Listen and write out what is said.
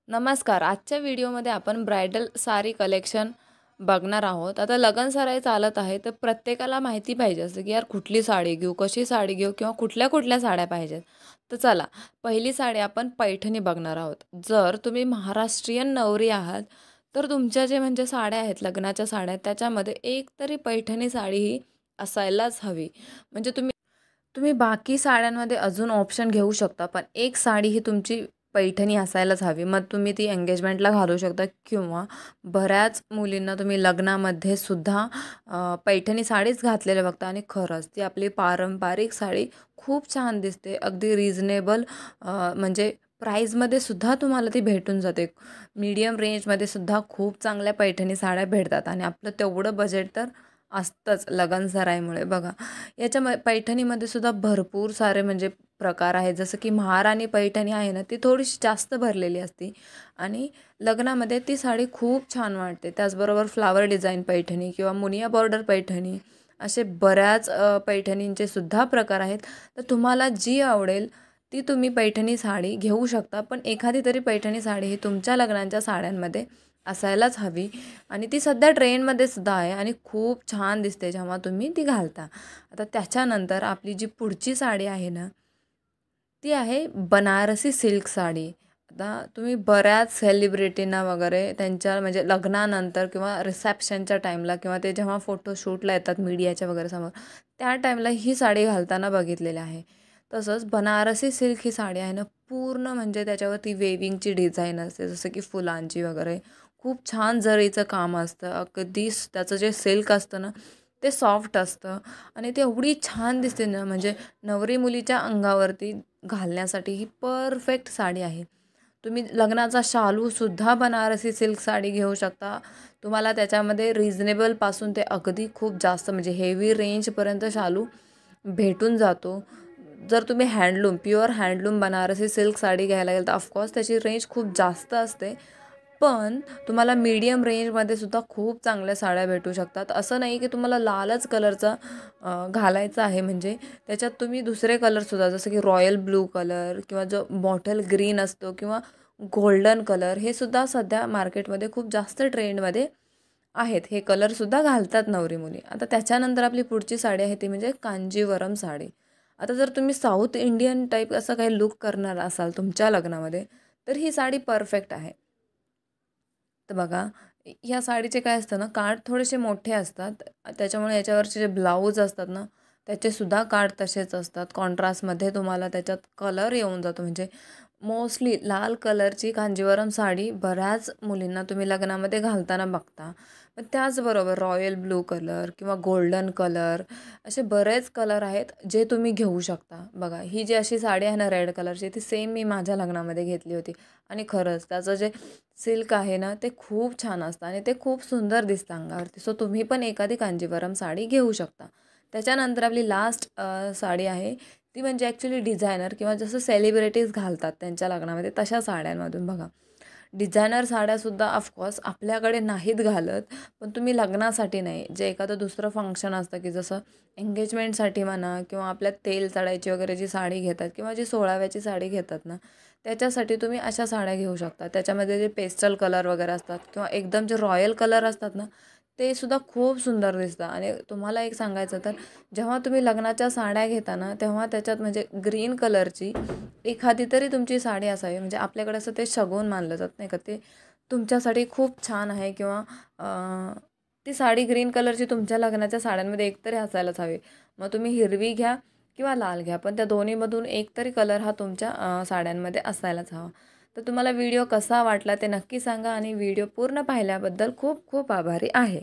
नमस्कार. आजच्या व्हिडिओमध्ये आपण ब्रायडल साडी कलेक्शन बघणार आहोत. आता लग्न सराई चालत आहे, तर प्रत्येकाला माहिती पाहिजे असतं की यार कुठली साडी घेऊ, कशी साडी घेऊ किंवा कुठल्या कुठल्या साड्या पाहिजेत. तर चला, पहिली साडी आपण पैठणी बघणार आहोत. जर तुम्ही महाराष्ट्रीयन नवरी आहात, तर तुमच्या जे म्हणजे साड्या आहेत, लग्नाच्या साड्या, त्याच्यामध्ये एक तरी पैठणी साडी ही असायलाच हवी. म्हणजे तुम्ही तुम्ही बाकी साड्यांमध्ये अजून ऑप्शन घेऊ शकता, पण एक साडी ही तुमची पैठणी असायलाच हवी. मग तुम्ही ती एंगेजमेंटला घालू शकता किंवा बऱ्याच मुलींना तुम्ही लग्नामध्ये सुद्धा पैठणी साडीच घातलेल्या बघता आणि खरंच ती आपली पारंपरिक साडी खूप छान दिसते. अगदी रिझनेबल म्हणजे प्राईजमध्ये सुद्धा तुम्हाला ती भेटून जाते. मीडियम रेंजमध्ये सुद्धा खूप चांगल्या पैठणी साड्या भेटतात आणि आपलं तेवढं बजेट तर असतंच लगनसराईमुळे. बघा, पैठणीमध्ये सुद्धा भरपूर सारे म्हणजे प्रकार आहेत. जसं की महाराणी पैठणी आहे ना, ती थोडीशी जास्त भरलेली असते आणि लग्नामध्ये ती साडी खूप छान वाटते. त्याचबरोबर फ्लावर डिझाईन पैठणी किंवा मुनिया बॉर्डर पैठणी, असे बऱ्याच पैठणींचे सुद्धा प्रकार आहेत. तर तुम्हाला जी आवडेल ती तुम्ही पैठणी साडी घेऊ शकता. पण एखादी तरी पैठणी साडी ही तुमच्या लग्नाच्या साड्यांमध्ये असायलाच हवी आणि ती सध्या ट्रेंडमध्ये सुद्धा आहे आणि खूप छान दिसते जेव्हा तुम्ही ती घालता. आता त्याच्यानंतर आपली जी पुढची साडी आहे ना, ती आहे बनारसी सिल्क साडी. आता तुम्ही बऱ्याच सेलिब्रिटींना वगैरे त्यांच्या म्हणजे लग्नानंतर किंवा रिसेप्शनच्या टाईमला किंवा ते जेव्हा फोटोशूटला येतात मीडियाच्या वगैरे समोर, त्या टाईमला ही साडी घालताना बघितलेलं आहे. तसंच बनारसी सिल्क ही साडी आहे ना, पूर्ण म्हणजे त्याच्यावरती वेविंगची डिझाईन असते, जसं की फुलांची वगैरे. खूप छान जरीचं काम असतं. अगदी त्याचं जे सिल्क असतं ना, ते सॉफ्ट असतं आणि ते एवढी छान दिसते ना, म्हणजे नवरी मुलीच्या अंगावरती घालण्यासाठी ही परफेक्ट साडी आहे. तुम्ही लग्नाचा शालूसुद्धा बनारसी सिल्क साडी घेऊ शकता. तुम्हाला त्याच्यामध्ये रिझनेबलपासून ते अगदी खूप जास्त म्हणजे हेवी रेंजपर्यंत शालू भेटून जातो. जर तुम्ही pure handloom Banarasi silk sari घ्यायला गेल तर ऑफकोर्स त्याची रेंज खूप जास्त असते. पण तुम्हाला मीडियम रेंजमध्ये सुद्धा खूप चांगल्या साड्या भेटू शकतात. असं नाही की तुम्हाला लालच कलरचा घालायचा आहे, म्हणजे त्याच्यात तुम्ही दुसरे कलरसुद्धा जसं की रॉयल ब्लू कलर किंवा जो बॉटल ग्रीन असतो किंवा गोल्डन कलर, हे सुद्धा सध्या मार्केटमध्ये खूप जास्त ट्रेंडमध्ये आहेत. हे कलरसुद्धा घालतात नवरी मुली. आता त्याच्यानंतर आपली पुढची साडी आहे ती म्हणजे कांजीवरम साडी. आता जर तुम्ही साऊथ इंडियन टाईप असं काही लूक करणार असाल तुमच्या लग्नामध्ये, तर ही साडी परफेक्ट आहे. तर बघा, ह्या साडीचे काय असतं ना, काठ थोडेसे मोठे असतात. त्याच्यामुळे याच्यावरचे जे ब्लाऊज असतात ना, त्याचेसुद्धा काठ तसेच असतात. कॉन्ट्रास्टमध्ये तुम्हाला त्याच्यात कलर येऊन जातो. म्हणजे मोस्टली लाल कलरची कांजीवरम साडी बऱ्याच मुलींना तुम्ही लग्नामध्ये घालताना बघता. पण त्याचबरोबर रॉयल ब्लू कलर किंवा गोल्डन कलर, असे बरेच कलर आहेत जे तुम्ही घेऊ शकता. बघा, ही जी अशी साडी आहे ना रेड कलरची, ती सेम मी माझ्या लग्नामध्ये घेतली होती आणि खरंच त्याचं जे सिल्क आहे ना, ते खूप छान असतं आणि ते खूप सुंदर दिसतं अंगावरती. सो तुम्ही पण एखादी कांजीवरम साडी घेऊ शकता. त्याच्यानंतर आपली लास्ट साडी आहे ती म्हणजे ॲक्च्युली डिझायनर किंवा जसं सेलिब्रिटीज घालतात त्यांच्या लग्नामध्ये तशा साड्यांमधून. बघा, डिझायनर साड्यासुद्धा ऑफकोर्स आपल्याकडे नाहीत घालत, पण तुम्ही लग्नासाठी नाही, जे एखादं दुसरं फंक्शन असतं की जसं एंगेजमेंटसाठी म्हणा किंवा आपल्या तेल चढायची वगैरे जी साडी घेतात किंवा जी सोळाव्याची साडी घेतात ना, त्याच्यासाठी तुम्ही अशा साड्या घेऊ शकता. त्याच्यामध्ये जे पेस्टल कलर वगैरे असतात किंवा एकदम जे रॉयल कलर असतात ना, ते सुद्धा खूप सुंदर दिसतात. आणि तुम्हाला एक सांगायचं तर, जेव्हा तुम्ही लग्नाच्या साड्या घेता ना, तेव्हा त्याच्यात म्हणजे ग्रीन कलरची एखादी तरी तुमची साडी असावी. म्हणजे आपल्याकडे असं ते शगुन मानलं जात नाही का, ते तुमच्यासाठी खूप छान आहे किंवा ती साडी ग्रीन कलरची तुमच्या लग्नाच्या साड्यांमध्ये एकतरी असायलाच हवी. मग तुम्ही हिरवी घ्या किंवा लाल घ्या, पण त्या दोन्हीमधून एकतरी कलर हा तुमच्या साड्यांमध्ये असायलाच हवा. तर तुम्हाला व्हिडिओ कसा वाटला ते नक्की सांगा आणि व्हिडिओ पूर्ण पाहिल्याबद्दल खूप खूप आभारी आहे.